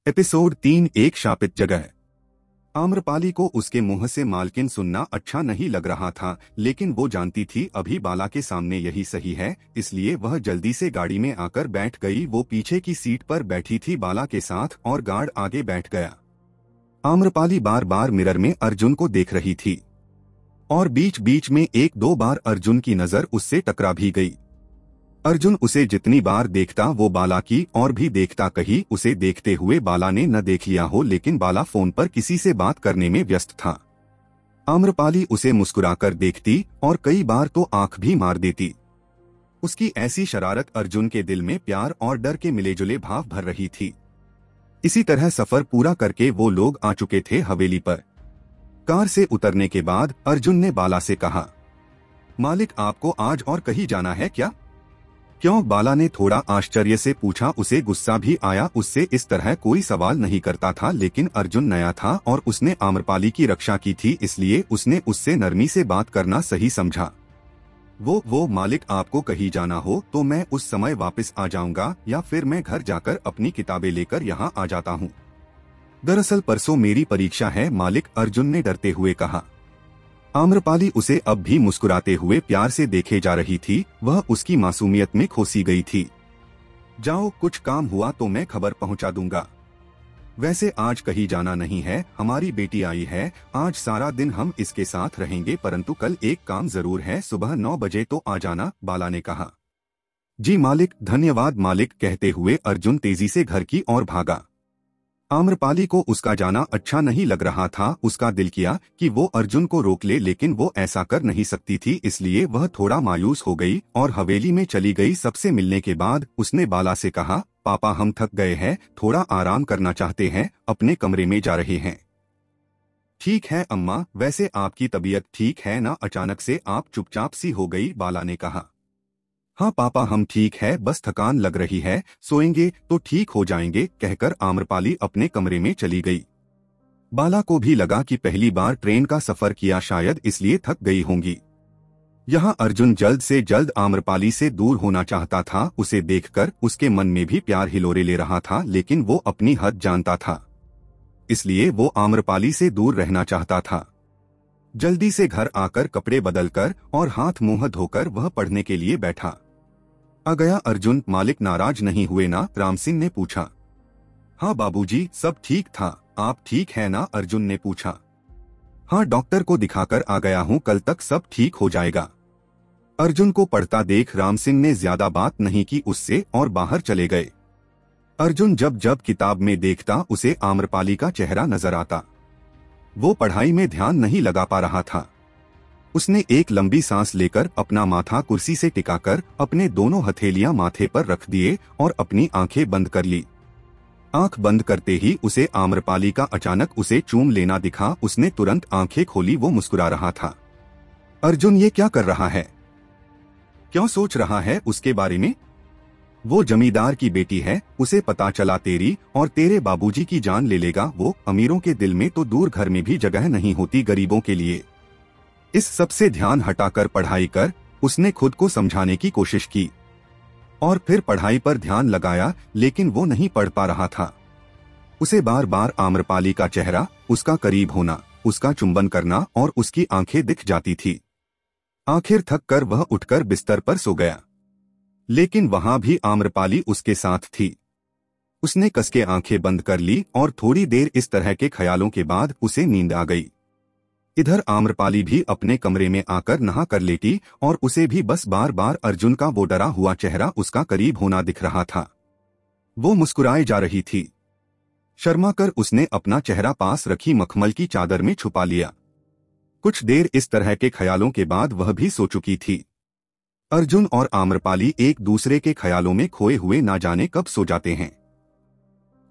Episode 3। एक शापित जगह। आम्रपाली को उसके मुंह से मालकिन सुनना अच्छा नहीं लग रहा था, लेकिन वो जानती थी अभी बाला के सामने यही सही है, इसलिए वह जल्दी से गाड़ी में आकर बैठ गई। वो पीछे की सीट पर बैठी थी बाला के साथ और गार्ड आगे बैठ गया। आम्रपाली बार बार मिरर में अर्जुन को देख रही थी और बीच बीच में एक दो बार अर्जुन की नजर उससे टकरा भी गई। अर्जुन उसे जितनी बार देखता वो बाला की और भी देखता। कहीं उसे देखते हुए बाला ने न देख लिया हो, लेकिन बाला फोन पर किसी से बात करने में व्यस्त था। आम्रपाली उसे मुस्कुराकर देखती और कई बार तो आंख भी मार देती। उसकी ऐसी शरारत अर्जुन के दिल में प्यार और डर के मिलेजुले भाव भर रही थी। इसी तरह सफर पूरा करके वो लोग आ चुके थे हवेली पर। कार से उतरने के बाद अर्जुन ने बाला से कहा, मालिक आपको आज और कहीं जाना है क्या? क्यों? बाला ने थोड़ा आश्चर्य से पूछा। उसे गुस्सा भी आया। उससे इस तरह कोई सवाल नहीं करता था, लेकिन अर्जुन नया था और उसने आम्रपाली की रक्षा की थी, इसलिए उसने उससे नरमी से बात करना सही समझा। वो मालिक आपको कहीं जाना हो तो मैं उस समय वापस आ जाऊंगा, या फिर मैं घर जाकर अपनी किताबें लेकर यहाँ आ जाता हूँ। दरअसल परसों मेरी परीक्षा है मालिक, अर्जुन ने डरते हुए कहा। आम्रपाली उसे अब भी मुस्कुराते हुए प्यार से देखे जा रही थी। वह उसकी मासूमियत में खोसी गई थी। जाओ, कुछ काम हुआ तो मैं खबर पहुंचा दूंगा। वैसे आज कहीं जाना नहीं है, हमारी बेटी आई है, आज सारा दिन हम इसके साथ रहेंगे, परंतु कल एक काम जरूर है, सुबह 9 बजे तो आ जाना, बाला ने कहा। जी मालिक, धन्यवाद मालिक, कहते हुए अर्जुन तेजी से घर की ओर भागा। आम्रपाली को उसका जाना अच्छा नहीं लग रहा था। उसका दिल किया कि वो अर्जुन को रोक ले, लेकिन वो ऐसा कर नहीं सकती थी, इसलिए वह थोड़ा मायूस हो गई और हवेली में चली गई। सबसे मिलने के बाद उसने बाला से कहा, पापा हम थक गए हैं, थोड़ा आराम करना चाहते हैं, अपने कमरे में जा रहे हैं। ठीक है अम्मा, वैसे आपकी तबीयत ठीक है ना? अचानक से आप चुपचाप सी हो गई, बाला ने कहा। हाँ पापा हम ठीक है, बस थकान लग रही है, सोएंगे तो ठीक हो जाएंगे, कहकर आम्रपाली अपने कमरे में चली गई। बाला को भी लगा कि पहली बार ट्रेन का सफर किया, शायद इसलिए थक गई होंगी। यहाँ अर्जुन जल्द से जल्द आम्रपाली से दूर होना चाहता था। उसे देखकर उसके मन में भी प्यार हिलोरे ले रहा था, लेकिन वो अपनी हद जानता था, इसलिए वो आम्रपाली से दूर रहना चाहता था। जल्दी से घर आकर कपड़े बदलकर और हाथ मुंह धोकर वह पढ़ने के लिए बैठा। आ गया अर्जुन। मालिक नाराज नहीं हुए ना? राम सिंह ने पूछा। हाँ बाबूजी, सब ठीक था, आप ठीक है ना? अर्जुन ने पूछा। हाँ, डॉक्टर को दिखाकर आ गया हूँ, कल तक सब ठीक हो जाएगा। अर्जुन को पढ़ता देख राम सिंह ने ज्यादा बात नहीं की उससे और बाहर चले गए। अर्जुन जब जब किताब में देखता उसे आम्रपाली का चेहरा नजर आता। वो पढ़ाई में ध्यान नहीं लगा पा रहा था। उसने एक लंबी सांस लेकर अपना माथा कुर्सी से टिकाकर अपने दोनों हथेलियां माथे पर रख दिए और अपनी आंखें बंद कर ली। आंख बंद करते ही उसे आम्रपाली का अचानक उसे चूम लेना दिखा। उसने तुरंत आंखें खोली। वो मुस्कुरा रहा था। अर्जुन ये क्या कर रहा है? क्यों सोच रहा है उसके बारे में? वो जमींदार की बेटी है, उसे पता चला तेरी और तेरे बाबूजी की जान ले लेगा। वो अमीरों के दिल में तो दूर घर में भी जगह नहीं होती गरीबों के लिए। इस सब से ध्यान हटाकर पढ़ाई कर, उसने खुद को समझाने की कोशिश की और फिर पढ़ाई पर ध्यान लगाया, लेकिन वो नहीं पढ़ पा रहा था। उसे बार बार आम्रपाली का चेहरा, उसका करीब होना, उसका चुंबन करना और उसकी आंखें दिख जाती थी। आखिर थक कर वह उठकर बिस्तर पर सो गया, लेकिन वहां भी आम्रपाली उसके साथ थी। उसने कसके आंखें बंद कर ली और थोड़ी देर इस तरह के ख्यालों के बाद उसे नींद आ गई। इधर आम्रपाली भी अपने कमरे में आकर नहा कर लेटी और उसे भी बस बार बार अर्जुन का वो डरा हुआ चेहरा, उसका करीब होना दिख रहा था। वो मुस्कुराए जा रही थी। शर्मा कर उसने अपना चेहरा पास रखी मखमल की चादर में छुपा लिया। कुछ देर इस तरह के ख्यालों के बाद वह भी सो चुकी थी। अर्जुन और आम्रपाली एक दूसरे के ख्यालों में खोए हुए ना जाने कब सो जाते हैं।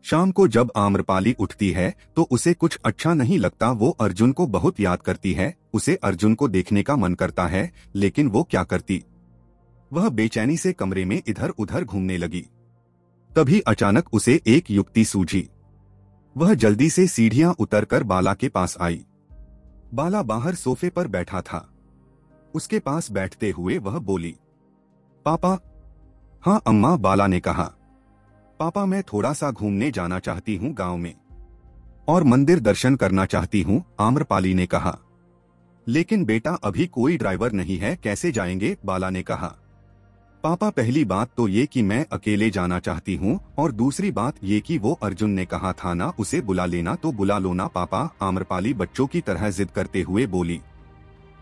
शाम को जब आम्रपाली उठती है तो उसे कुछ अच्छा नहीं लगता। वो अर्जुन को बहुत याद करती है। उसे अर्जुन को देखने का मन करता है, लेकिन वो क्या करती? वह बेचैनी से कमरे में इधर उधर घूमने लगी। तभी अचानक उसे एक युक्ति सूझी। वह जल्दी से सीढ़ियां उतरकर बाला के पास आई। बाला बाहर सोफे पर बैठा था। उसके पास बैठते हुए वह बोली, पापा। हाँ अम्मा, बाला ने कहा। पापा मैं थोड़ा सा घूमने जाना चाहती हूँ गांव में और मंदिर दर्शन करना चाहती हूँ, आम्रपाली ने कहा। लेकिन बेटा अभी कोई ड्राइवर नहीं है, कैसे जाएंगे, बाला ने कहा। पापा पहली बात तो ये कि मैं अकेले जाना चाहती हूँ और दूसरी बात ये कि वो अर्जुन ने कहा था ना उसे बुला लेना, तो बुला लो ना पापा, आम्रपाली बच्चों की तरह जिद करते हुए बोली।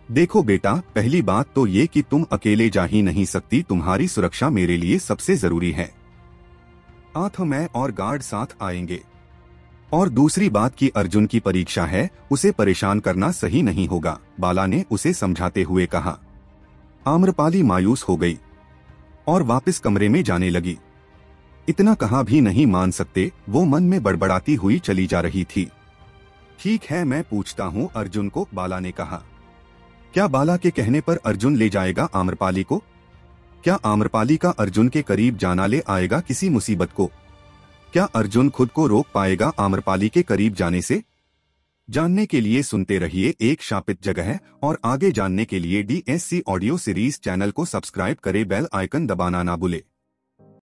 देखो बेटा, पहली बात तो ये कि तुम अकेले जा ही नहीं सकती, तुम्हारी सुरक्षा मेरे लिए सबसे जरूरी है। आठ मैं और गार्ड साथ आएंगे। और दूसरी बात कि अर्जुन की परीक्षा है, उसे परेशान करना सही नहीं होगा, बाला ने उसे समझाते हुए कहा। आम्रपाली मायूस हो गई और वापस कमरे में जाने लगी। इतना कहा भी नहीं मान सकते, वो मन में बड़बड़ाती हुई चली जा रही थी। ठीक है मैं पूछता हूँ अर्जुन को, बाला ने कहा। क्या बाला के कहने पर अर्जुन ले जाएगा आम्रपाली को? क्या आम्रपाली का अर्जुन के करीब जाना ले आएगा किसी मुसीबत को? क्या अर्जुन खुद को रोक पाएगा आम्रपाली के करीब जाने से? जानने के लिए सुनते रहिए एक शापित जगह, और आगे जानने के लिए DSC ऑडियो सीरीज चैनल को सब्सक्राइब करें, बेल आइकन दबाना ना भूले।